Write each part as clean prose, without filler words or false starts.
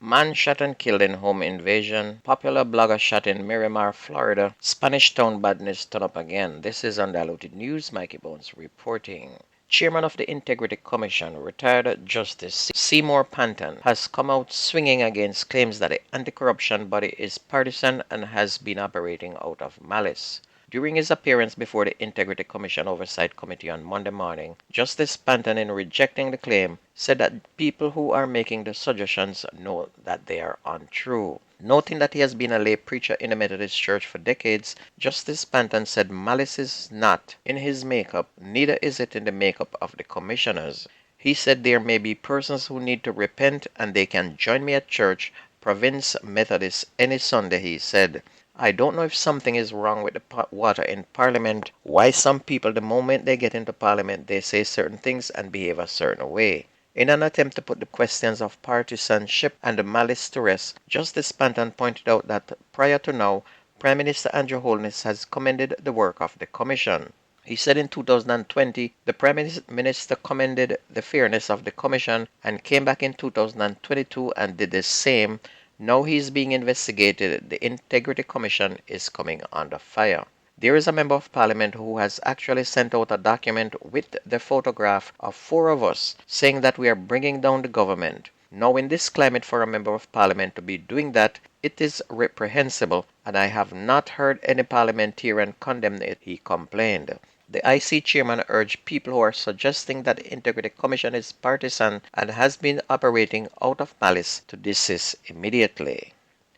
Man shot and killed in home invasion. Popular blogger shot in Miramar, Florida. Spanish town badness turn up again. This is Undiluted News. Mikey Bones reporting. Chairman of the Integrity Commission, retired Justice Seymour Panton, has come out swinging against claims that the anti-corruption body is partisan and has been operating out of malice. During his appearance before the Integrity Commission Oversight Committee on Monday morning, Justice Panton, in rejecting the claim, said that people who are making the suggestions know that they are untrue. Noting that he has been a lay preacher in the Methodist Church for decades, Justice Panton said malice is not in his makeup, neither is it in the makeup of the commissioners. He said there may be persons who need to repent and they can join me at church, Province Methodist, any Sunday, he said. I don't know if something is wrong with the water in Parliament. Why some people, the moment they get into Parliament, they say certain things and behave a certain way. In an attempt to put the questions of partisanship and the malice to rest, Justice Panton pointed out that prior to now, Prime Minister Andrew Holness has commended the work of the Commission. He said in 2020, the Prime Minister commended the fairness of the Commission and came back in 2022 and did the same. Now he is being investigated. The Integrity Commission is coming under fire. There is a member of parliament who has actually sent out a document with the photograph of 4 of us saying that we are bringing down the government. Now in this climate for a member of parliament to be doing that, it is reprehensible, and I have not heard any parliamentarian condemn it, he complained. The IC chairman urged people who are suggesting that the Integrity Commission is partisan and has been operating out of malice to desist immediately.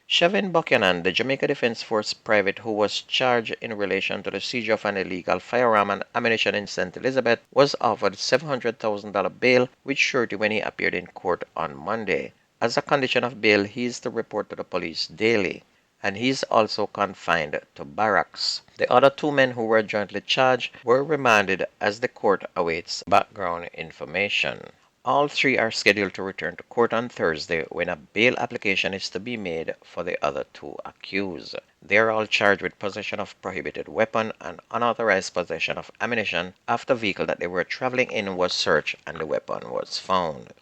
Chevin Buchanan, the Jamaica Defense Force private who was charged in relation to the seizure of an illegal firearm and ammunition in St. Elizabeth, was offered $700,000 bail with surety when he appeared in court on Monday. As a condition of bail, he is to report to the police daily, and he is also confined to barracks. The other 2 men who were jointly charged were remanded as the court awaits background information. All 3 are scheduled to return to court on Thursday when a bail application is to be made for the other 2 accused. They are all charged with possession of prohibited weapon and unauthorized possession of ammunition after the vehicle that they were traveling in was searched and the weapon was found.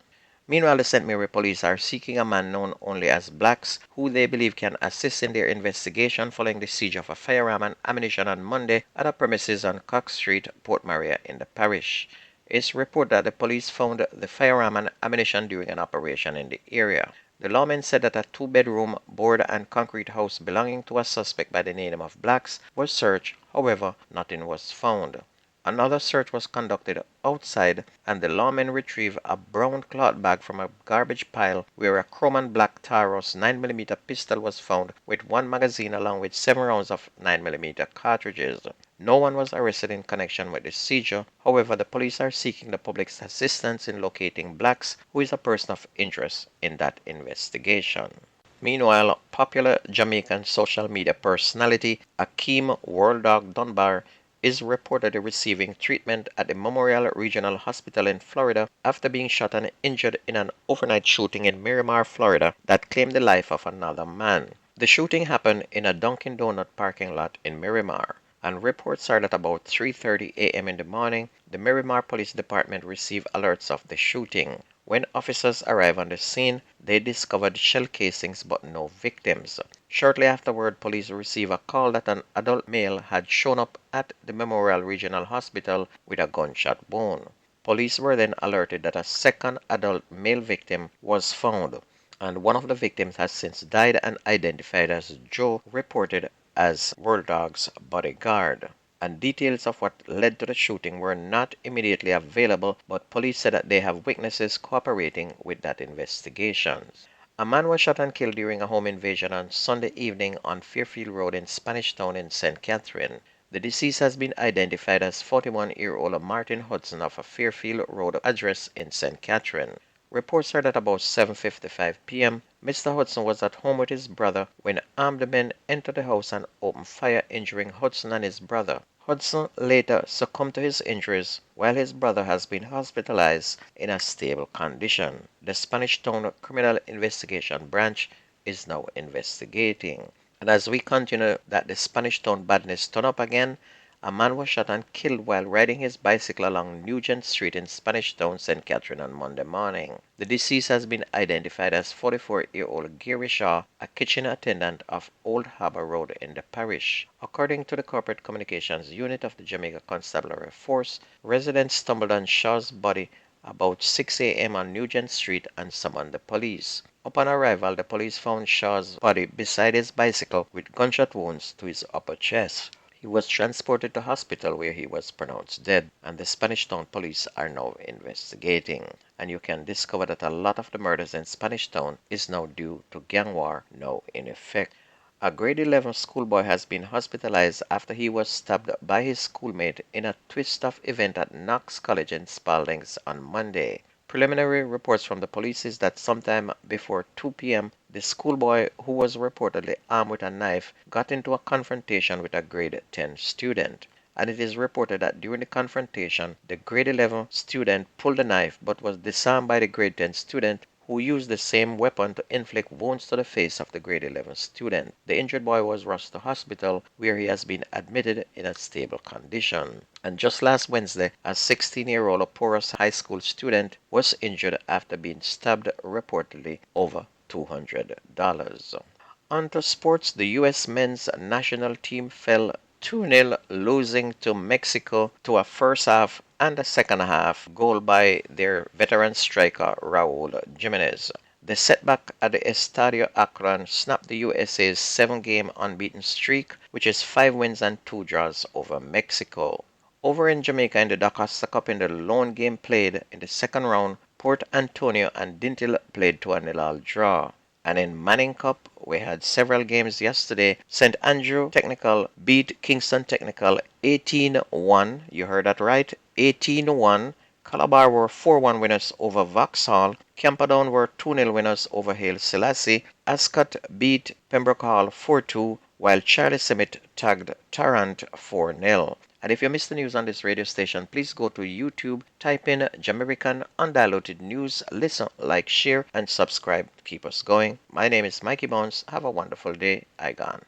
Meanwhile, the St. Mary police are seeking a man known only as Blacks, who they believe can assist in their investigation following the siege of a firearm and ammunition on Monday at a premises on Cox Street, Port Maria in the parish. It's reported that the police found the firearm and ammunition during an operation in the area. The lawmen said that a 2-bedroom, board and concrete house belonging to a suspect by the name of Blacks was searched, however, nothing was found. Another search was conducted outside, and the lawmen retrieved a brown cloth bag from a garbage pile where a chrome and black Taurus 9mm pistol was found with 1 magazine along with 7 rounds of 9mm cartridges. No one was arrested in connection with the seizure. However, the police are seeking the public's assistance in locating Blacks, who is a person of interest in that investigation. Meanwhile, popular Jamaican social media personality Akeem World Dog Dunbar is reportedly receiving treatment at the Memorial Regional Hospital in Florida after being shot and injured in an overnight shooting in Miramar, Florida that claimed the life of another man. The shooting happened in a Dunkin' Donut parking lot in Miramar, and reports are that about 3:30 a.m. in the morning, the Miramar Police Department received alerts of the shooting. When officers arrived on the scene, they discovered shell casings but no victims. Shortly afterward, police received a call that an adult male had shown up at the Memorial Regional Hospital with a gunshot wound. Police were then alerted that a second adult male victim was found, and one of the victims has since died and identified as Joe, reported as World Dog's bodyguard. And details of what led to the shooting were not immediately available, but police said that they have witnesses cooperating with that investigation. A man was shot and killed during a home invasion on Sunday evening on Fairfield Road in Spanish Town in St. Catherine. The deceased has been identified as 41-year-old Martin Hudson of a Fairfield Road address in St. Catherine. Reports are that about 7:55 p.m., Mr. Hudson was at home with his brother when armed men entered the house and opened fire, injuring Hudson and his brother. Hudson later succumbed to his injuries, while his brother has been hospitalized in a stable condition. The Spanish Town Criminal Investigation Branch is now investigating. And as we continue that the Spanish Town badness turn up again, A man was shot and killed while riding his bicycle along Nugent Street in Spanish Town, St. Catherine on Monday morning. The deceased has been identified as 44-year-old Gary Shaw, a kitchen attendant of Old Harbour Road in the parish. According to the Corporate Communications Unit of the Jamaica Constabulary Force, residents stumbled on Shaw's body about 6 a.m. on Nugent Street and summoned the police. Upon arrival, the police found Shaw's body beside his bicycle with gunshot wounds to his upper chest. He was transported to hospital where he was pronounced dead, and the Spanish Town police are now investigating. And you can discover that a lot of the murders in Spanish Town is now due to gang war now in effect. A grade 11 schoolboy has been hospitalized after he was stabbed by his schoolmate in a twist-off event at Knox College in Spaldings on Monday. Preliminary reports from the police is that sometime before 2 p.m., the schoolboy, who was reportedly armed with a knife, got into a confrontation with a grade 10 student. And it is reported that during the confrontation, the grade 11 student pulled the knife but was disarmed by the grade 10 student, who used the same weapon to inflict wounds to the face of the grade 11 student. The injured boy was rushed to hospital where he has been admitted in a stable condition. And just last Wednesday, a 16-year-old Porus High School student was injured after being stabbed reportedly over $200. On to sports, the U.S. men's national team fell 2-0, losing to Mexico to a first half and a second half goal by their veteran striker Raul Jimenez. The setback at the Estadio Akron snapped the USA's 7-game unbeaten streak, which is 5 wins and 2 draws over Mexico. Over in Jamaica in the Da Costa Cup in the lone game played in the second round, Port Antonio and Dintil played to a 0-0 draw. And in Manning Cup, we had several games yesterday. St. Andrew Technical beat Kingston Technical 18-1. You heard that right, 18-1. Calabar were 4-1 winners over Vauxhall. Camperdown were 2-0 winners over Haile Selassie. Ascot beat Pembroke Hall 4-2, while Charlie Summit tagged Tarrant 4-0. And if you missed the news on this radio station, please go to YouTube, type in Jamerican Undiluted News, listen, like, share, and subscribe to keep us going. My name is Mikey Bones. Have a wonderful day. I gone.